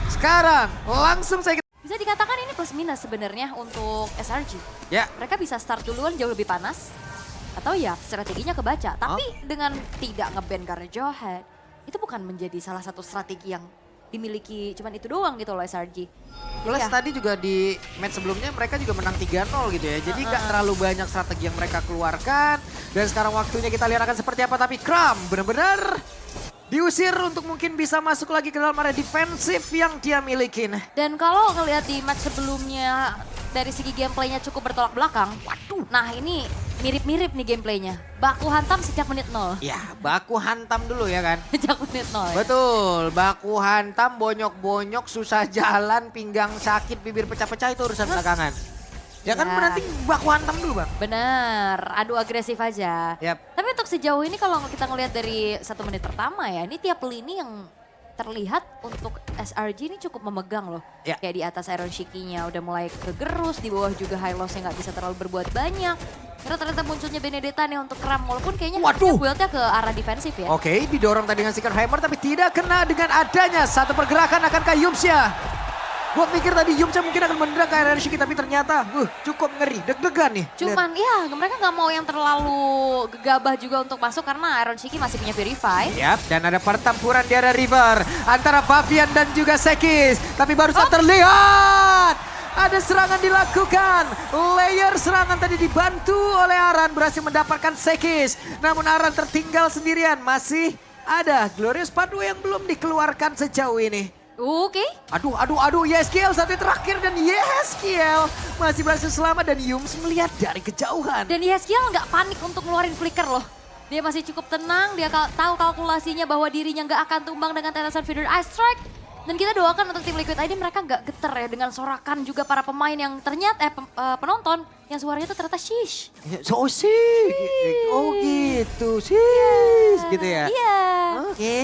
Sekarang langsung saya Bisa dikatakan ini plus minus sebenarnya untuk SRG. ya. Mereka bisa start duluan jauh lebih panas. Atau ya strateginya kebaca. Tapi dengan tidak nge-ban Garjohead, itu bukan menjadi salah satu strategi yang dimiliki cuman itu doang gitu loh SRG. Plus ya. tadi juga di match sebelumnya mereka juga menang 3-0 gitu ya. Jadi nggak terlalu banyak strategi yang mereka keluarkan. Dan sekarang waktunya kita lihat akan seperti apa. Tapi Kram benar-benar diusir untuk mungkin bisa masuk lagi ke dalam area defensif yang dia milikin. Dan kalau ngelihat di match sebelumnya dari segi gameplaynya cukup bertolak belakang. Waduh, nah ini mirip-mirip nih gameplaynya. Baku hantam sejak menit 0. Ya, baku hantam dulu ya kan. Sejak menit 0 ya. Betul, baku hantam, bonyok-bonyok, susah jalan, pinggang sakit, bibir pecah-pecah itu urusan belakangan. Ya kan Ya. nanti baku hantam dulu bang. Bener, adu agresif aja. Yap. Tapi untuk sejauh ini kalau kita ngelihat dari 1 menit pertama ya, ini tiap lini yang terlihat untuk SRG ini cukup memegang loh. Ya. Kayak di atas Iron Shiki-nya udah mulai kegerus, di bawah juga High Loss-nya nggak bisa terlalu berbuat banyak. Karena ternyata munculnya Benedetta nih untuk Kram, walaupun kayaknya Waduh. build-nya ke arah defensif ya. Oke, didorong tadi dengan Secret Hammer tapi tidak kena dengan adanya satu pergerakan akankah Yumsya. Gue pikir tadi Yumsya mungkin akan menendang ke area Shiki tapi ternyata cukup ngeri, deg-degan nih. Cuman ya mereka nggak mau yang terlalu gegabah juga untuk masuk karena Iron Shiki masih punya Purify. Yap, dan ada pertempuran di area river antara Fabian dan juga Sekis. Tapi baru saja terlihat ada serangan dilakukan. Layer serangan tadi dibantu oleh Aran berhasil mendapatkan Sekis. Namun Aran tertinggal sendirian. Masih ada Glorious Padu yang belum dikeluarkan sejauh ini. Oke. Aduh, Yeskiel satu takhir dan Yeskiel masih berhasil selamat dan Yums melihat dari kejauhan. Dan Yeskiel nggak panik untuk ngeluarin flicker loh. Dia masih cukup tenang, dia tahu kalkulasinya bahwa dirinya nggak akan tumbang dengan tetesan Feeder Ice Strike. Dan kita doakan untuk tim Liquid ID mereka nggak geter ya dengan sorakan juga para pemain yang ternyata penonton yang suaranya tuh ternyata shish. So sih, oh gitu, sih, gitu ya. Iya. Oke.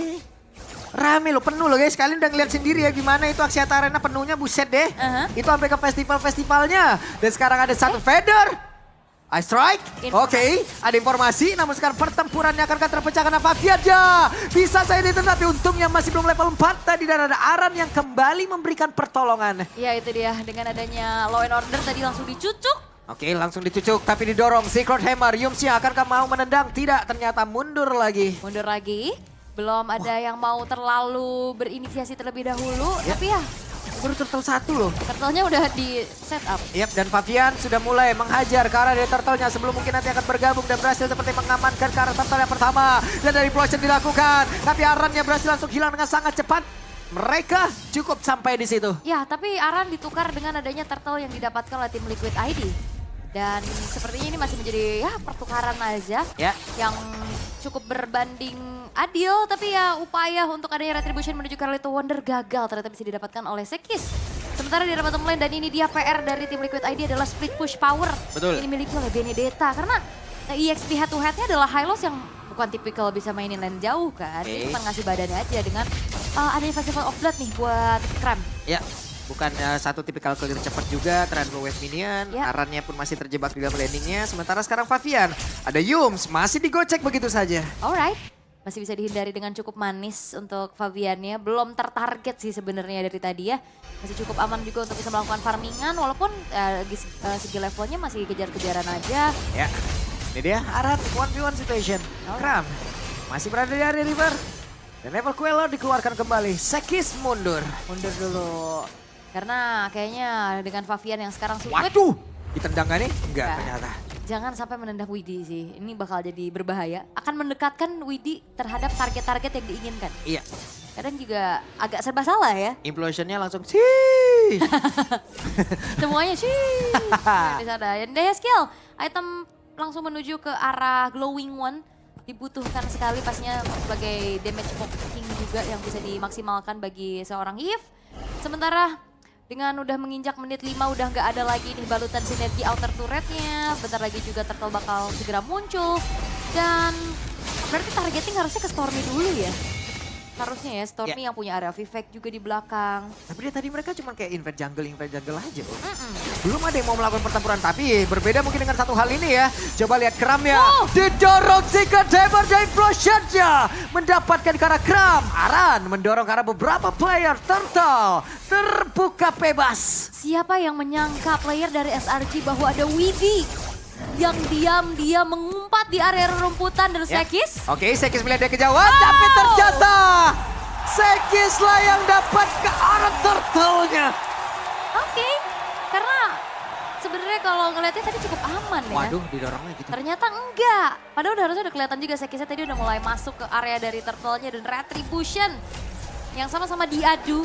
Rame loh, penuh loh guys. Kalian udah ngeliat sendiri ya gimana itu Axiata Arena penuhnya, buset deh. Itu sampai ke festival-festivalnya. Dan sekarang ada satu feather. Ice Strike, oke, ada informasi. Namun sekarang pertempurannya akan terpecah karena Fabian aja. Bisa saya ditendang, tapi untungnya masih belum level 4 tadi. Dan ada Aran yang kembali memberikan pertolongan. Iya itu dia, dengan adanya Law and Order tadi langsung dicucuk. Oke, langsung dicucuk tapi didorong. Secret Hammer, Yumsya akankah mau menendang? Tidak, ternyata mundur lagi. Mundur lagi. Belum ada yang mau terlalu berinisiasi terlebih dahulu. Ya. Tapi ya Baru turtle satu loh. turtle-nya udah di set up. Yap, dan Fabian sudah mulai menghajar ke arah dari turtle-nya sebelum mungkin nanti akan bergabung dan berhasil seperti mengamankan ke arah turtle yang pertama. Dan dari Plosion dilakukan, tapi Arannya berhasil langsung hilang dengan sangat cepat. Mereka cukup sampai di situ. Ya, tapi Aran ditukar dengan adanya turtle yang didapatkan oleh tim Liquid ID. Dan sepertinya ini masih menjadi ya pertukaran aja Ya. yang cukup berbanding adil. Tapi ya upaya untuk adanya retribution menuju Carlito Wonder gagal ternyata bisa didapatkan oleh Sekis. Sementara di bottom lane dan ini dia PR dari tim Liquid ID adalah split push power. Betul. Ini dimiliki oleh Benedetta karena EXP head to headnya adalah Hylos yang bukan tipikal bisa mainin lane jauh kan. Ini cuma ngasih badannya aja dengan adanya Festival of Blood nih buat Kram. Ya, bukan satu tipikal clear cepat juga, Transfer Wave Minion, Ya. Arannya pun masih terjebak di dalam landingnya. Sementara sekarang Fabian, ada Yums, masih digocek begitu saja. Alright, masih bisa dihindari dengan cukup manis untuk Fabiannya. Belum tertarget sih sebenarnya dari tadi ya. Masih cukup aman juga untuk bisa melakukan farmingan walaupun segi levelnya masih kejar-kejaran aja. Ya, ini dia Aran 1v1 situation. Kram masih berada di area river. Dan level Queller dikeluarkan kembali, Sekis mundur. Mundur dulu. Karena kayaknya dengan Fabian yang sekarang sulit, Waduh, ditendang gak nih? Enggak Enggak. ternyata. jangan sampai menendang Widi sih. Ini bakal jadi berbahaya. Akan mendekatkan Widi terhadap target-target yang diinginkan. Iya, Kadang juga agak serba salah ya. implosionnya langsung sih. Semuanya sih. Di sana. Dan daya skill, item langsung menuju ke arah glowing one. Dibutuhkan sekali pastinya sebagai damage poking juga yang bisa dimaksimalkan bagi seorang Eve. Sementara dengan udah menginjak menit 5 udah nggak ada lagi nih balutan sinergi outer turretnya. Bentar lagi juga turtle bakal segera muncul. Dan berarti targeting harusnya ke Stormy dulu ya. harusnya ya. Stormy yang punya area Vivek juga di belakang. Tapi dia tadi mereka cuma kayak invade jungle aja. Belum ada yang mau melakukan pertempuran, tapi berbeda mungkin dengan satu hal ini ya. Coba lihat Kramnya, didorong Secret Hammer dari Implosion-nya. Mendapatkan ke arah Kram, Aran mendorong ke arah beberapa player. Turtle terbuka bebas. Siapa yang menyangka player dari SRG bahwa ada Widdy yang diam-diam mengumpat di area rumputan dan Sekis. Oke, Sekis melihat dia kejauhan, tapi ternyata Sekis lah yang dapat ke arah turtle-nya. Oke, karena sebenarnya kalau ngeliatnya tadi cukup aman ya. Waduh, didorongnya gitu. Ternyata enggak. Padahal harusnya udah kelihatan juga Sekisnya tadi udah mulai masuk ke area dari turtle-nya dan Retribution yang sama-sama diadu.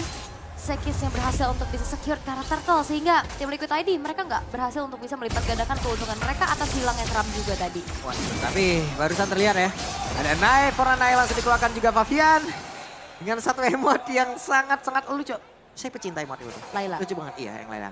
Sekis yang berhasil untuk bisa secure ke arah turtle sehingga tim Liquid ID mereka nggak berhasil untuk bisa melipat gandakan keuntungan mereka atas hilangnya Kram juga tadi. Waduh, tapi barusan terlihat ya. Ada Nai, for Nai langsung dikeluarkan juga Favian. Dengan satu emot yang sangat-sangat lucu. Saya pecinta emot itu. Layla. Lucu banget, iya yang Layla.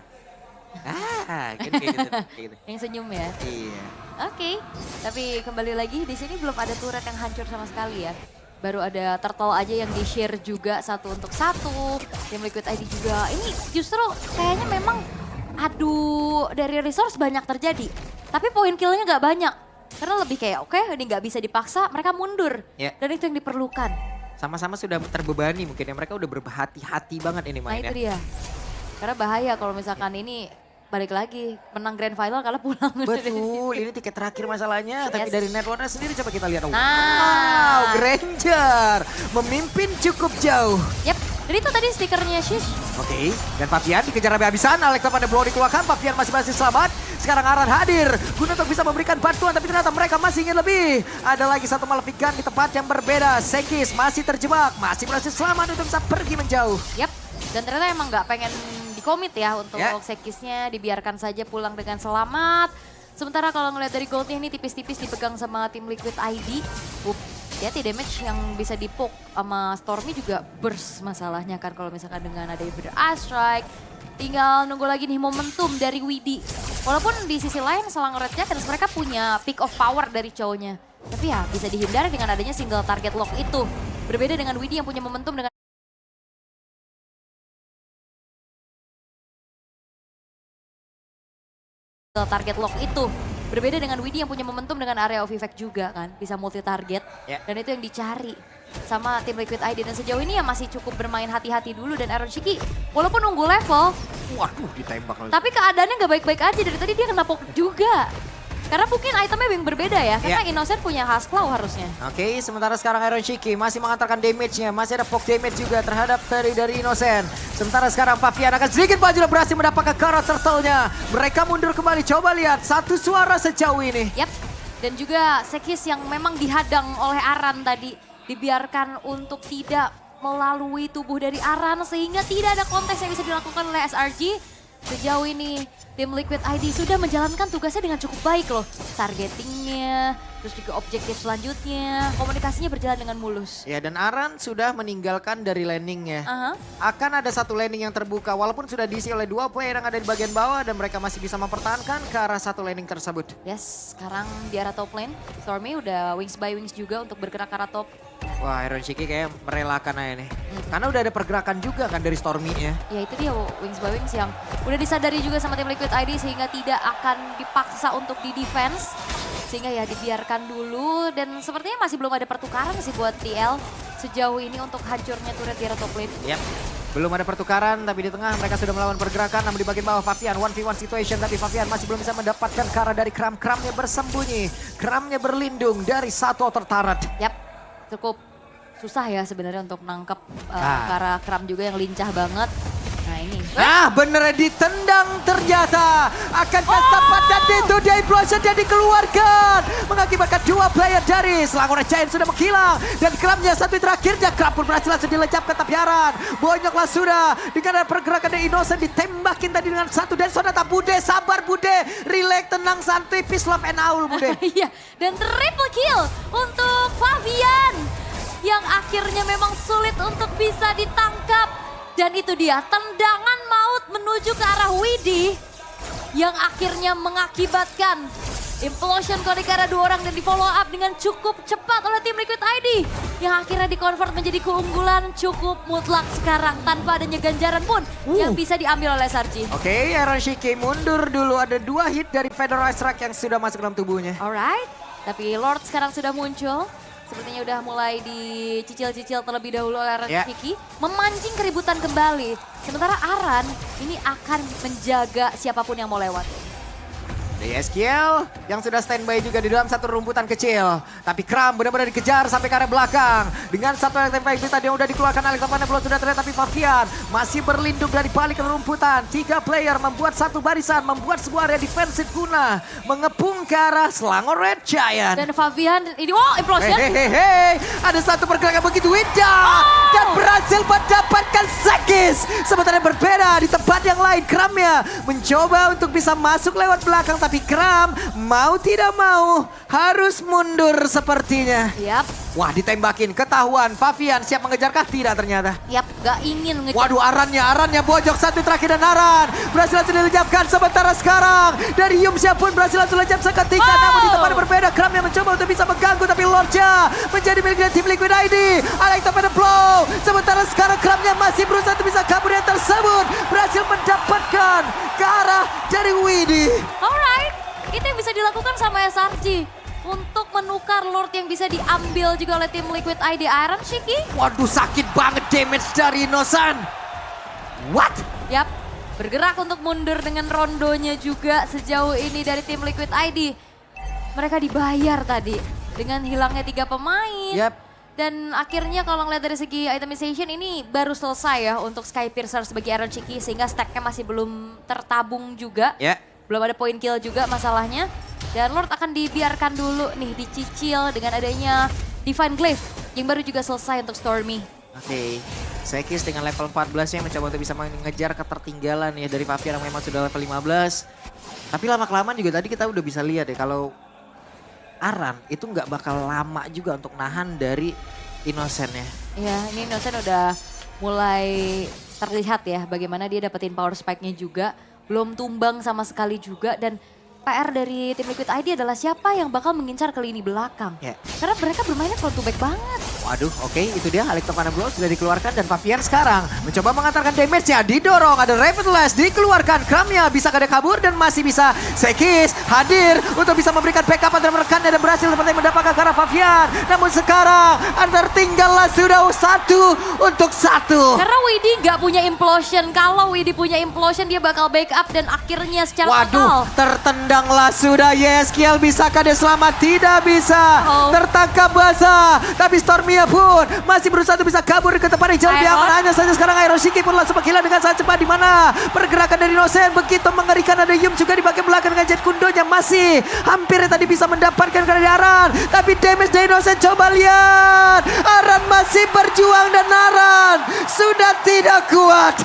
Kayak gitu. Yang senyum ya. Iya. Oke, tapi kembali lagi di sini belum ada turret yang hancur sama sekali ya. Baru ada turtle aja yang di-share juga satu untuk satu. Tim Liquid ID juga. Ini justru kayaknya memang adu dari resource banyak terjadi. Tapi poin killnya nggak banyak. Karena lebih kayak oke, ini nggak bisa dipaksa, mereka mundur. Yeah. Dan itu yang diperlukan. Sama-sama sudah terbebani mungkin ya. Mereka udah berhati-hati banget ini mainnya. Nah itu dia. Karena bahaya kalau misalkan ini balik lagi menang grand final kalah pulang. Betul, ini tiket terakhir masalahnya. Tapi dari networknya sendiri coba kita lihat. Nah. Wow, Granger memimpin cukup jauh. Yap, jadi itu tadi stikernya Shish. Oke, dan Favian dikejar habis-habisan. Alexa pada blow dikeluarkan, Favian masih berhasil selamat. Sekarang Aran hadir guna untuk bisa memberikan bantuan, tapi ternyata mereka masih ingin lebih. Ada lagi satu Malefic Gun di tempat yang berbeda. Sekis masih terjebak, masih berhasil selamat untuk bisa pergi menjauh. Yap, dan ternyata emang nggak pengen dikomit ya untuk Sekisnya, dibiarkan saja pulang dengan selamat. Sementara kalau ngeliat dari goldnya ini tipis-tipis dipegang sama tim Liquid ID. Hati damage yang bisa dipok sama Stormy juga burst masalahnya kan kalau misalkan dengan ada Invader Strike. Tinggal nunggu lagi nih momentum dari Widdy. Walaupun di sisi lain selang Red Jackets mereka punya peak of power dari cowoknya. Tapi ya bisa dihindari dengan adanya single target lock itu. Berbeda dengan Widdy yang punya momentum dengan target lock itu. Berbeda dengan Widdy yang punya momentum dengan area of effect juga kan. Bisa multi target. Dan itu yang dicari sama tim Liquid ID. Dan sejauh ini ya masih cukup bermain hati-hati dulu. Dan Aaron Shiki walaupun nunggu level. Waduh, ditembak. Tapi keadaannya gak baik-baik aja. Dari tadi dia kena poke juga. Karena mungkin itemnya yang berbeda ya. Karena Innocent punya Hasclaw harusnya. Oke, sementara sekarang Aaron Shiki masih mengantarkan damage-nya. Masih ada poke damage juga terhadap dari Innocent. Sementara sekarang Favian akan sedikit maju dan berhasil mendapatkan karat turtle-nya. Mereka mundur kembali, coba lihat satu suara sejauh ini. Yap, dan juga Sekis yang memang dihadang oleh Aran tadi. Dibiarkan untuk tidak melalui tubuh dari Aran. Sehingga tidak ada kontes yang bisa dilakukan oleh SRG. Sejauh ini tim Liquid ID sudah menjalankan tugasnya dengan cukup baik loh. Targetingnya, terus juga objektif selanjutnya, komunikasinya berjalan dengan mulus. Ya, dan Aran sudah meninggalkan dari landingnya. Akan ada satu landing yang terbuka walaupun sudah diisi oleh dua player yang ada di bagian bawah dan mereka masih bisa mempertahankan ke arah satu landing tersebut. Yes, sekarang di arah top lane, Stormy udah wings by wings juga untuk bergerak ke arah top. Wah, Aaron Shiki kayak merelakan aja nih. Karena udah ada pergerakan juga kan dari Stormy-nya. Ya itu dia wings by wings yang udah disadari juga sama tim Liquid ID sehingga tidak akan dipaksa untuk di defense. Sehingga ya dibiarkan dulu dan sepertinya masih belum ada pertukaran sih buat TL sejauh ini untuk hancurnya turret di arah top lane. Yap. Belum ada pertukaran tapi di tengah mereka sudah melawan pergerakan. Namun di bagian bawah Favian 1v1 situation tapi Favian masih belum bisa mendapatkan cara dari Kram. Kramnya bersembunyi, Kramnya berlindung dari satu outer turret. Yap. Cukup susah ya sebenarnya untuk nangkep karena Kram juga yang lincah banget. Nah ini. Ah bener ditendang ternyata. Akankah tepat dan itu dia implosion dia dikeluarkan. Mengakibatkan dua player dari Selangor Giant sudah menghilang. Dan Kramnya satu terakhirnya Kram pun berhasil langsung dilencapkan tapiaran. Bonyoklah sudah. Dengan pergerakan dari Innocent ditembakin tadi dengan satu. Dan Sonata Bude sabar Bude. Relax tenang santai peace love and all Bude. Iya dan triple kill untuk Favian. Yang akhirnya memang sulit untuk bisa ditangkap. Dan itu dia tendangan maut menuju ke arah Widdy. Yang akhirnya mengakibatkan Implosion Kode ke arah 2 orang dan di follow up dengan cukup cepat oleh tim Liquid ID. Yang akhirnya di-convert menjadi keunggulan cukup mutlak sekarang. Tanpa adanya ganjaran pun yang bisa diambil oleh SRG. Oke, Iron Shiki mundur dulu. Ada 2 hit dari Fedor Ice Strike yang sudah masuk dalam tubuhnya. Alright, tapi Lord sekarang sudah muncul. Sepertinya udah mulai dicicil-cicil terlebih dahulu oleh Iron Shiki. Memancing keributan kembali. Sementara Aran ini akan menjaga siapapun yang mau lewat. DSKL yang sudah standby juga di dalam satu rumputan kecil. Tapi Kram benar-benar dikejar sampai ke arah belakang. Dengan satu elektrifying tadi yang udah dikeluarkan Alexander belum sudah terlihat. Tapi Favian masih berlindung dari balik rumputan. 3 player membuat satu barisan. Membuat sebuah area defensif guna. Mengepung ke arah Selangor Red Giant. Dan Favian ini, wow, implosion. Hehehe, ada satu pergerakan begitu indah. Dan berhasil mendapatkan Sekis. Sementara berbeda di tempat yang lain. Kramnya mencoba untuk bisa masuk lewat belakang. Tapi Kram mau tidak mau harus mundur sepertinya. Yap. Wah, ditembakin, ketahuan. Favian siap mengejarkah? Tidak ternyata. Yap, gak ingin ngejar. Waduh, Arannya bojok satu terakhir dan Aran berhasil langsung dilejapkan. Sementara sekarang dari Yumsya pun berhasil langsung lejap seketika. Namun di tempat berbeda Kram yang mencoba untuk bisa mengganggu. Tapi Lordja menjadi milik dari tim Liquid ID. Alex pada blow. Sementara sekarang Kramnya masih berusaha untuk bisa kabur yang tersebut. Berhasil mendapatkan ke arah dari Widi. Alright, itu yang bisa dilakukan sama SRG. Untuk menukar Lord yang bisa diambil juga oleh tim Liquid ID. Iron Shiki. Waduh, sakit banget damage dari Inosan. What? Yap, bergerak untuk mundur dengan rondonya juga sejauh ini dari tim Liquid ID. Mereka dibayar tadi dengan hilangnya 3 pemain. Yap. Dan akhirnya kalau ngeliat dari segi itemization ini baru selesai ya untuk Sky Piercer sebagai Iron Shiki. Sehingga stacknya masih belum tertabung juga. Ya. Belum ada point kill juga masalahnya. Dan Lord akan dibiarkan dulu nih dicicil dengan adanya Divine Glaive yang baru juga selesai untuk Stormy. Oke, Sekis dengan level 14-nya mencoba untuk bisa mengejar ketertinggalan ya dari Favian yang memang sudah level 15. Tapi lama-kelamaan juga tadi kita udah bisa lihat ya kalau Aran itu nggak bakal lama juga untuk nahan dari Innocent-nya. Ya, ini Innocent udah mulai terlihat ya bagaimana dia dapetin power spike-nya juga. Belum tumbang sama sekali juga dan PR dari tim Liquid ID adalah siapa yang bakal mengincar ke lini belakang. Ya. Karena mereka bermainnya front to back banget. Waduh, oke, itu dia Alex Blow sudah dikeluarkan dan Favian sekarang mencoba mengantarkan damage-nya, didorong, ada Ravenless dikeluarkan, Kramnya bisa kada kabur dan masih bisa Sekis hadir untuk bisa memberikan backup antara rekannya dan berhasil seperti mendapatkan ke arah Favian. Namun sekarang tertinggallah sudah 1 untuk 1. Karena Widi nggak punya implosion, kalau Widi punya implosion dia bakal backup dan akhirnya secara Waduh, tertendanglah sudah Yeskiel, bisakah dia selamat? Tidak bisa, tertangkap basah, tapi Stormy pun masih berusaha untuk bisa kabur ke tempat yang jauh lebih aman. Hanya saja sekarang Iron Shiki pun langsung menghilang dengan sangat cepat. Di mana pergerakan dari Innocent begitu mengerikan. Ada Yum juga di bagian belakang dengan Jet Kundonya masih hampir tadi bisa mendapatkan dari Aran. Tapi damage dari Innocent, coba lihat. Aran masih berjuang dan Aran sudah tidak kuat.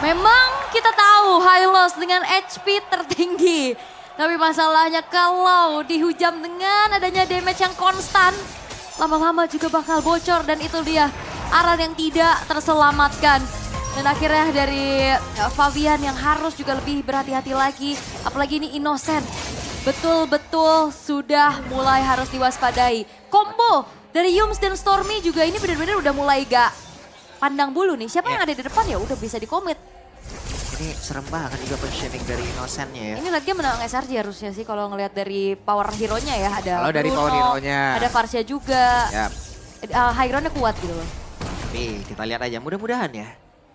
Memang kita tahu Hylos dengan HP tertinggi. Tapi masalahnya kalau dihujam dengan adanya damage yang konstan, lama-lama juga bakal bocor dan itu dia Aran yang tidak terselamatkan. Dan akhirnya dari Favian yang harus juga lebih berhati-hati lagi. Apalagi ini Innocent. Betul-betul sudah mulai harus diwaspadai. Combo dari Yums dan Stormy juga ini benar-benar udah mulai gak pandang bulu nih. Siapa yang ada di depan ya udah bisa dikomit. Ini serem banget juga positioning dari Innocent-nya ya. Ini lagi menang SRG harusnya sih kalau ngelihat dari power hero-nya ya. Ada kalau dari power hero-nya. Ada Varsha juga. Yap. High ground-nya kuat gitu loh. Nih kita lihat aja, mudah-mudahan ya.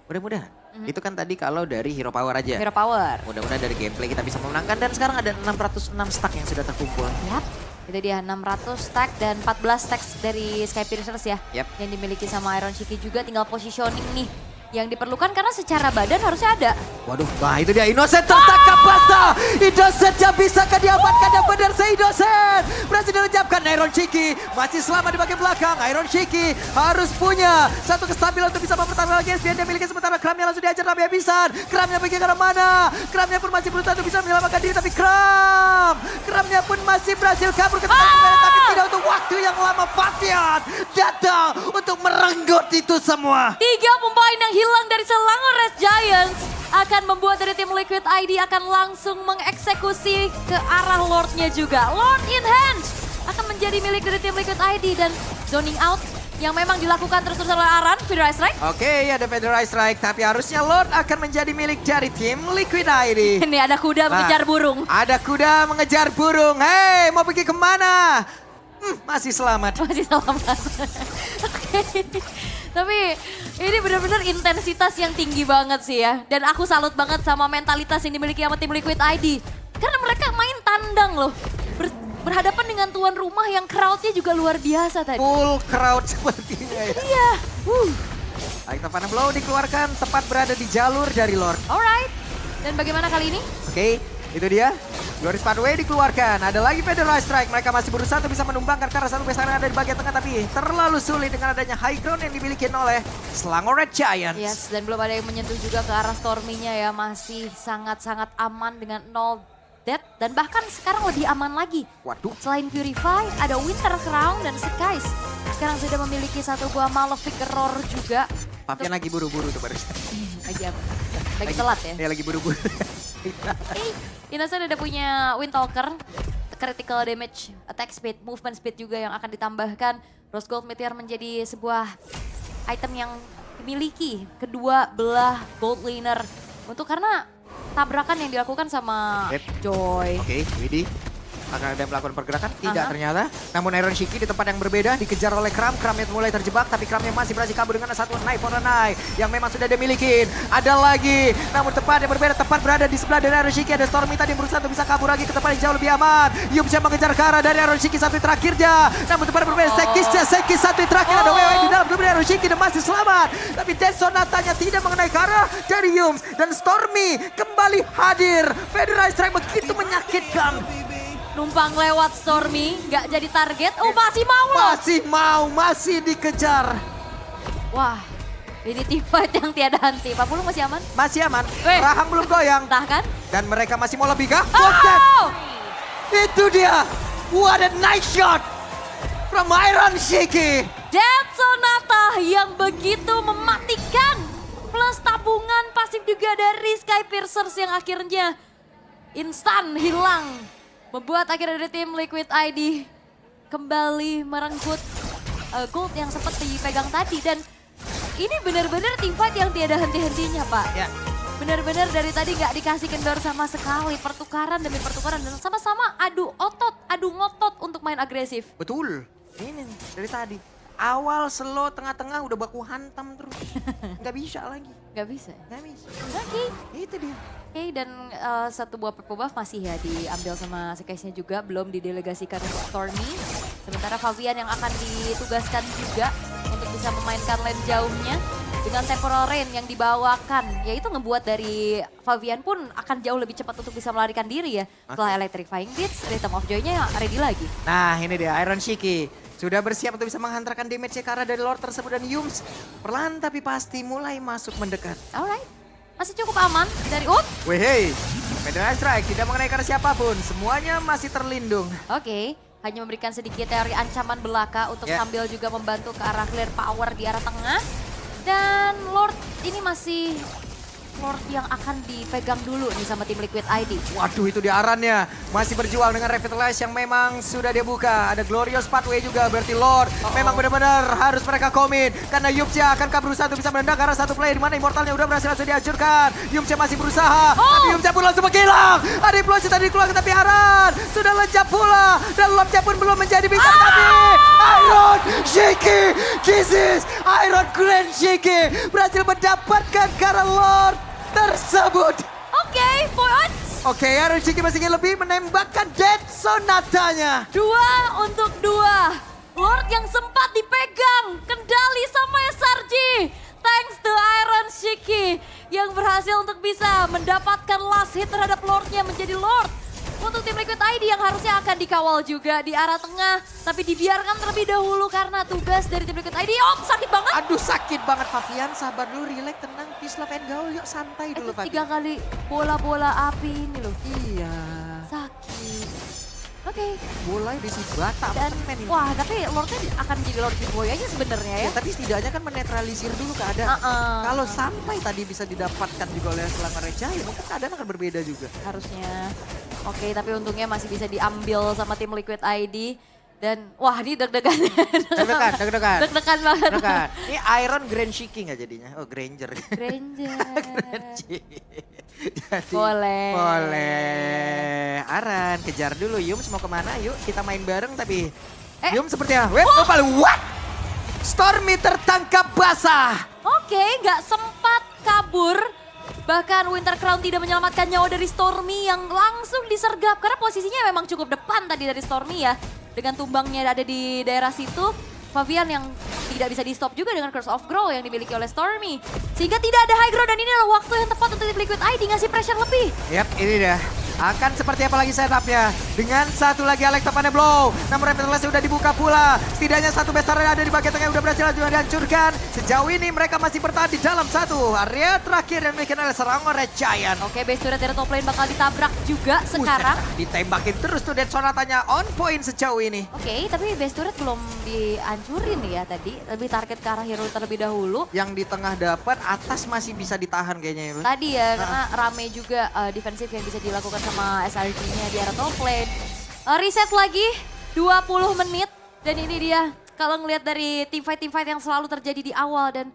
Mudah-mudahan. Itu kan tadi kalau dari hero power aja. Hero power. Mudah-mudahan dari gameplay kita bisa memenangkan dan sekarang ada 606 stack yang sudah terkumpul. Yap. Itu dia 600 stack dan 14 stack dari Sky Piercers ya. Yap. Yang dimiliki sama Iron Shiki juga, tinggal positioning nih yang diperlukan karena secara badan harusnya ada. Waduh, nah itu dia Innocent tertangkap basah. Innocent yang bisakah diamankan dan benar saya Innocent. Berhasil dilejapkan Iron Shiki. Masih selamat di bagian belakang. Iron Shiki harus punya satu kestabilan untuk bisa mempertahankan lagi SPN dia miliki sementara Kramnya langsung diajar tapi habisan. Kramnya pergi ke arah mana? Kramnya pun masih berusaha untuk bisa menyelamatkan diri tapi Kramnya pun masih berhasil kabur ke tempat yang tapi tidak untuk waktu yang lama. Favian datang untuk merenggut itu semua. 3 pemain yang hilang dari Selangor Red Giants akan akan membuat dari tim Liquid ID akan langsung mengeksekusi ke arah Lordnya juga. Lord in hand akan menjadi milik dari tim Liquid ID dan zoning out yang memang dilakukan terus oleh Aran, Federal Strike. Oke, ada Federal Strike, tapi harusnya Lord akan menjadi milik dari tim Liquid ID. Ini ada kuda mengejar burung. Ada kuda mengejar burung. Hei, mau pergi kemana? Masih selamat. Masih selamat. Oke. Tapi ini benar-benar intensitas yang tinggi banget sih ya. Dan aku salut banget sama mentalitas yang dimiliki sama tim Liquid ID. Karena mereka main tandang loh. Berhadapan dengan tuan rumah yang crowd-nya juga luar biasa tadi. Full crowd sepertinya ya. Iya. Baik, Tavana Blow dikeluarkan tepat berada di jalur dari Lord. Alright. Dan bagaimana kali ini? Oke, itu dia. Glorious Pathway dikeluarkan. Ada lagi Federal Strike. Mereka masih berusaha untuk bisa menumbangkan karena satu besaran ada di bagian tengah. Tapi terlalu sulit dengan adanya high ground yang dimiliki oleh Selangor Red Giants. Yes, dan belum ada yang menyentuh juga ke arah Stormy-nya ya. Masih sangat-sangat aman dengan 0 dead. Dan bahkan sekarang lebih aman lagi. Waduh. Selain Purify, ada Winter Crown dan Skies. Sekarang sudah memiliki satu buah Malefic Roar juga. Papian lagi buru-buru tuh barusan. Lagi apa? Lagi telat ya? Iya, lagi buru-buru. Innocent udah punya Windtalker, critical damage, attack speed, movement speed juga yang akan ditambahkan. Rose Gold Meteor menjadi sebuah item yang dimiliki kedua belah gold laner. Untuk karena tabrakan yang dilakukan sama Joy. Oke, Widih. Akan ada yang melakukan pergerakan? Tidak ternyata. Namun Iron Shiki di tempat yang berbeda dikejar oleh Kram. Kramnya mulai terjebak tapi Kramnya masih berhasil kabur dengan satu knife for a knife yang memang sudah dimiliki. Ada lagi. Namun tempat yang berbeda tepat berada di sebelah dari Iron Shiki. Ada Stormy tadi yang berusaha untuk bisa kabur lagi ke tempat yang jauh lebih aman. Yumsha mengejar ke arah dari Iron Shiki satu terakhirnya. Namun tempat yang berbeda Sekis satu terakhir. Ada WWE di dalam tubuh Iron Shiki dan masih selamat. Tapi Death Sonatanya tidak mengenai ke arah dari Yums. Dan Stormy kembali hadir. Federal Strike begitu menyakitkan. Numpang lewat Stormy, nggak jadi target. Oh masih mau loh. Masih dikejar. Wah, ini team fight yang tiada henti. 40 masih aman? Masih aman, Rahang belum goyang. Entah kan? Dan mereka masih mau lebih kah? Oh! Itu dia, what a nice shot from Iron Shiki. Death Sonata yang begitu mematikan. Plus tabungan pasif juga dari Sky Piercers yang akhirnya instan hilang. Membuat akhirnya dari tim Liquid ID kembali merenggut gold yang sempat dipegang tadi. Dan ini benar-benar tim fight yang tiada henti-hentinya Pak. Ya. Benar-benar dari tadi nggak dikasih kendor sama sekali. Pertukaran demi pertukaran dan sama-sama adu ngotot untuk main agresif. Betul, ini nih, dari tadi. Awal slow, tengah-tengah udah baku hantam terus. Nggak bisa lagi. Nggak bisa? Nggak bisa. Oke. Itu dia. Oke, dan satu buah purple buff masih ya diambil sama Skies-nya juga, belum didelegasikan untuk Stormy. Sementara Fabian yang akan ditugaskan juga untuk bisa memainkan lane jauhnya dengan temporal rain yang dibawakan. Ya itu ngebuat dari Fabian pun akan jauh lebih cepat untuk bisa melarikan diri ya. Setelah Electrifying Beats, Rhythm of Joy-nya ready lagi. Nah ini dia Iron Shiki. Sudah bersiap untuk bisa menghantarkan damage-nya ke arah dari Lord tersebut dan Yums. Perlahan tapi pasti mulai masuk mendekat. Alright. Masih cukup aman dari Wehey, Federal Strike tidak mengenai ke arah siapapun, semuanya masih terlindung. Oke, hanya memberikan sedikit teori ancaman belaka untuk sambil juga membantu ke arah clear power di arah tengah. Dan Lord ini masih Lord yang akan dipegang dulu nih sama tim Liquid ID. Waduh itu di arannya, masih berjuang dengan Revitalize yang memang sudah dia buka. Ada Glorious Pathway juga, berarti Lord memang benar-benar harus mereka komit. Karena Yumcha akan berusaha untuk bisa menendang ke arah satu player di mana Immortalnya udah berhasil langsung dihancurkan. Yumcha masih berusaha, tapi Yumcha pun langsung menghilang. Ada influence tadi dikeluarkan tapi Aran sudah lenyap pula. Dan Lordnya pun belum menjadi bintang tapi Iron Shiki, this is Iron Grand Shiki berhasil mendapatkan ke arah Lord tersebut. Oke, points. Oke, Iron Shiki masih ingin lebih menembakkan Death Sonatanya. 2 untuk 2. Lord yang sempat dipegang kendali sama SRG. Thanks to Iron Shiki yang berhasil untuk bisa mendapatkan last hit terhadap Lordnya menjadi Lord. Untuk tim Liquid ID yang harusnya akan dikawal juga di arah tengah. Tapi dibiarkan terlebih dahulu karena tugas dari tim Liquid ID. Oh sakit banget. Aduh sakit banget Fabian, sabar dulu, relax, tenang, peace, love and gaul, yuk santai dulu Fabian. 3 kali bola-bola api ini loh. Iya. Sakit. Oke. Mulai di si Bata. Dan wah, tapi Lordnya akan jadi Lord Boy aja sebenarnya ya. Tapi setidaknya kan menetralisir dulu keadaan. Kalau sampai tadi bisa didapatkan juga oleh Selangor Giant, mungkin keadaan akan berbeda juga. Harusnya. Oke, tapi untungnya masih bisa diambil sama tim Liquid ID. Dan wah, ini deg-degan. Deg-degan. Deg-degan banget. Deg-degan. Ini Iron Grand Shiki nggak jadinya? Oh, Granger. Granger. Jadi, boleh. Aran, kejar dulu. Yums mau kemana? Yuk kita main bareng tapi... Yums sepertinya, what? Stormy tertangkap basah. Oke, nggak sempat kabur. Bahkan Winter Crown tidak menyelamatkan nyawa dari Stormy yang langsung disergap. Karena posisinya memang cukup depan tadi dari Stormy ya. Dengan tumbangnya ada di daerah situ, Fabian yang tidak bisa di stop juga dengan Curse of Grow yang dimiliki oleh Stormy. Sehingga tidak ada high ground dan ini adalah waktu yang tepat untuk Liquid ID ngasih pressure lebih. Yap, ini dia. Akan seperti apa lagi setupnya. Dengan satu lagi Electopane Blow. Namun Revitalisasi sudah dibuka pula. Setidaknya satu besar ada di bagian tengah yang sudah berhasil juga dihancurkan. Sejauh ini mereka masih bertahan di dalam satu area terakhir yang dimiliki oleh Selangor Giant. Oke, base turret dari top lane bakal ditabrak juga sekarang. Ditembakin terus tuh Dead Sonatanya on point sejauh ini. Oke, tapi base turret belum dihancurin ya tadi. Lebih target ke arah hero terlebih dahulu. Yang di tengah dapat, atas masih bisa ditahan kayaknya ya. Tadi ya, karena rame juga defensif yang bisa dilakukan sama SRG-nya di arah top lane. Reset lagi 20 menit dan ini dia kalau ngelihat dari team fight yang selalu terjadi di awal dan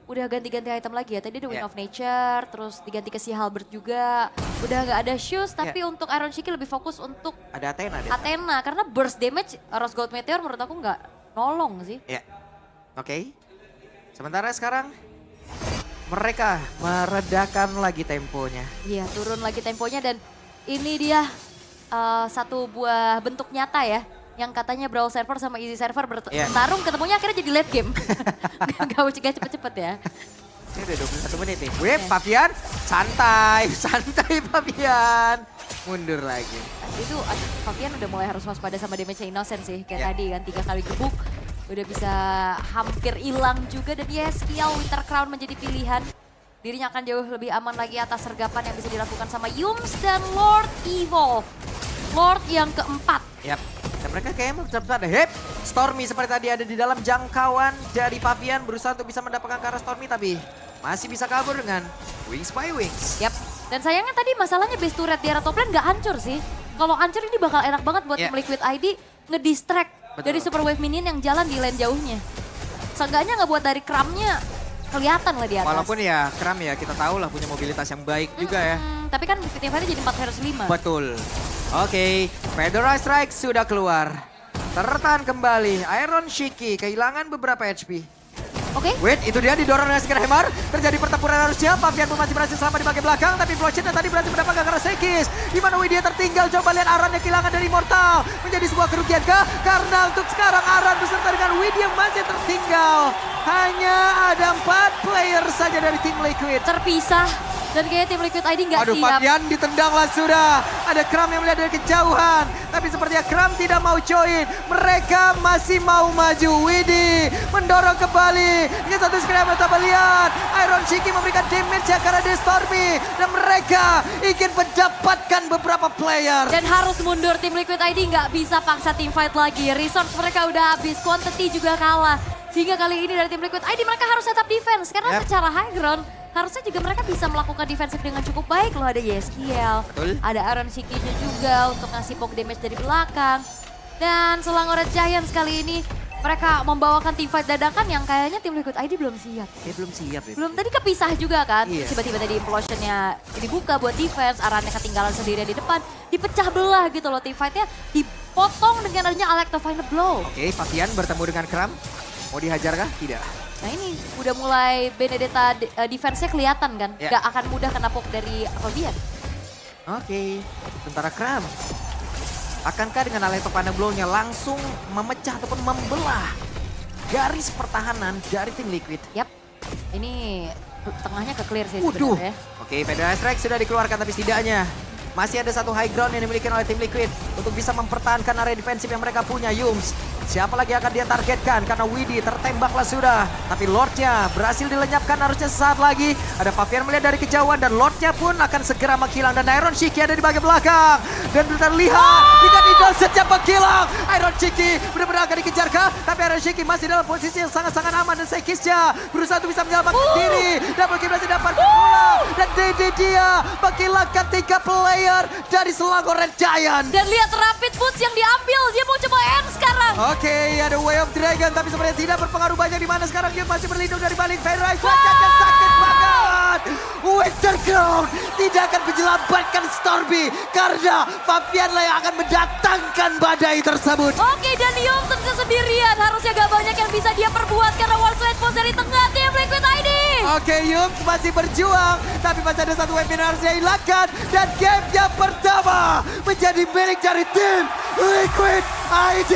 udah ganti-ganti item lagi ya. Tadi ada Wind of Nature, terus diganti ke si Halberd juga. Udah nggak ada shoes, tapi untuk Iron Shiki lebih fokus untuk ada Athena. Karena burst damage Rose Gold Meteor menurut aku nggak nolong sih. Ya, oke. Sementara sekarang mereka meredakan lagi temponya. Iya, turun lagi temponya dan ini dia satu buah bentuk nyata ya. Yang katanya Brawl Server sama Easy Server bertarung, ketemunya akhirnya jadi late game. Gak cepet-cepet ya. Ini udah 21 menit nih. Wih, Fabian, santai Fabian. Mundur lagi. Itu Fabian udah mulai harus waspada sama damage Innocent sih. Kayak tadi kan 3 kali gebuk. Udah bisa hampir hilang juga dan Yeskiel Winter Crown menjadi pilihan. Dirinya akan jauh lebih aman lagi atas sergapan yang bisa dilakukan sama Yums dan Lord Evolve. Lord yang keempat. Yap. Dan mereka kayaknya mau cepat hip. Stormy seperti tadi ada di dalam jangkauan dari Fabian. Berusaha untuk bisa mendapatkan ke arah Stormy tapi masih bisa kabur dengan Wings by Wings. Yap. Dan sayangnya tadi masalahnya base turret di arah top lane nggak hancur sih. Kalau hancur ini bakal enak banget buat tim Liquid ID ngedistract dari Super Wave Minion yang jalan di lane jauhnya. Seenggaknya nggak buat dari crumbnya kelihatan lah di atas. Walaupun ya Kram ya kita tahu lah punya mobilitas yang baik juga ya. Tapi kan tiap hari jadi 4 versus 5. Betul. Oke, Fedora Strike sudah keluar. Tertahan kembali, Iron Shiki kehilangan beberapa HP. Oke. Wait, itu dia didorong dengan Skyrhammer. Terjadi pertempuran harusnya, Fabian pun masih berhasil selama di bagian belakang. Tapi Flowchain tadi berhasil mendapatkan karena Sekis. Di mana Widya tertinggal, coba lihat Aran yang kehilangan dari Immortal. Menjadi sebuah kerugian kah? Karena untuk sekarang Aran beserta dengan Widya masih tertinggal. Hanya ada 4 player saja dari tim Liquid. Terpisah. Dan kayaknya tim Liquid ID nggak siap. Aduh, Fabian ditendanglah sudah. Ada Kram yang melihat dari kejauhan. Tapi sepertinya Kram tidak mau join. Mereka masih mau maju. Widhi mendorong kembali. Dengan satu Skyrhammer coba lihat. Iron Shiki memberikan damage ya karena dia Stormy. Dan mereka ingin mendapatkan beberapa player. Dan harus mundur tim Liquid ID nggak bisa paksa team fight lagi. Resource mereka udah habis. Quantity juga kalah. Sehingga kali ini dari tim Liquid ID mereka harus tetap defense. Karena secara high ground harusnya juga mereka bisa melakukan defensif dengan cukup baik loh. Ada Yeskiel, ada Iron Shiki-nya juga untuk ngasih poke damage dari belakang. Dan Selangor Giants kali ini mereka membawakan team fight dadakan yang kayaknya tim Liquid ID belum siap. Belum siap ya. Belum, tadi kepisah juga kan. Tiba-tiba tadi implosionnya dibuka buat defense, Arannya ketinggalan sendiri di depan. Dipecah belah gitu loh team fight-nya. Dipotong dengan adanya Electofine Blow. Oke, Fabian bertemu dengan Kram. Mau dihajar kah? Tidak. Nah ini udah mulai Benedetta defense-nya kelihatan kan. Gak akan mudah kena poke dari Fabian. Oke, sementara Kram. Akankah dengan Electofine Blow-nya langsung memecah ataupun membelah garis pertahanan dari tim Liquid? Yap, ini tengahnya ke-clear sih sebenarnya. Oke, Fedora Strike sudah dikeluarkan tapi setidaknya masih ada satu high ground yang dimiliki oleh tim Liquid untuk bisa mempertahankan area defensif yang mereka punya. Yums, siapa lagi akan dia targetkan? Karena Widi tertembaklah sudah. Tapi Lordnya berhasil dilenyapkan harusnya sesaat lagi. Ada Fabian melihat dari kejauhan dan Lordnya pun akan segera menghilang. Dan Iron Shiki ada di bagian belakang. Dan terlihat dengan Eagle sejak menghilang. Iron Shiki benar-benar akan dikejar kah? Tapi Iron Shiki masih dalam posisi yang sangat-sangat aman. Dan Sekisnya berusaha untuk bisa menyelamatkan diri. Double kill masih dapat bola. Dan dia menghilangkan 3 player dari Selangor Red Giant. Dan lihat Rapid Boots yang diambil, dia mau coba end sekarang. Oke, ada Way of Dragon tapi sebenarnya tidak berpengaruh banyak di mana sekarang dia masih berlindung dari balik Ferrari. Wajahnya sakit banget. Winterground tidak akan menyelamatkan Stormy karena Fabian lah yang akan mendatangkan badai tersebut. Oke, dan Yum tentu sendirian. Harusnya gak banyak yang bisa dia perbuat karena Warslide Pose dari tengah tim Liquid ID. Oke, Yum masih berjuang tapi masih ada satu weapon yang harus dia hilangkan. Dan game yang pertama menjadi milik dari tim Liquid ID.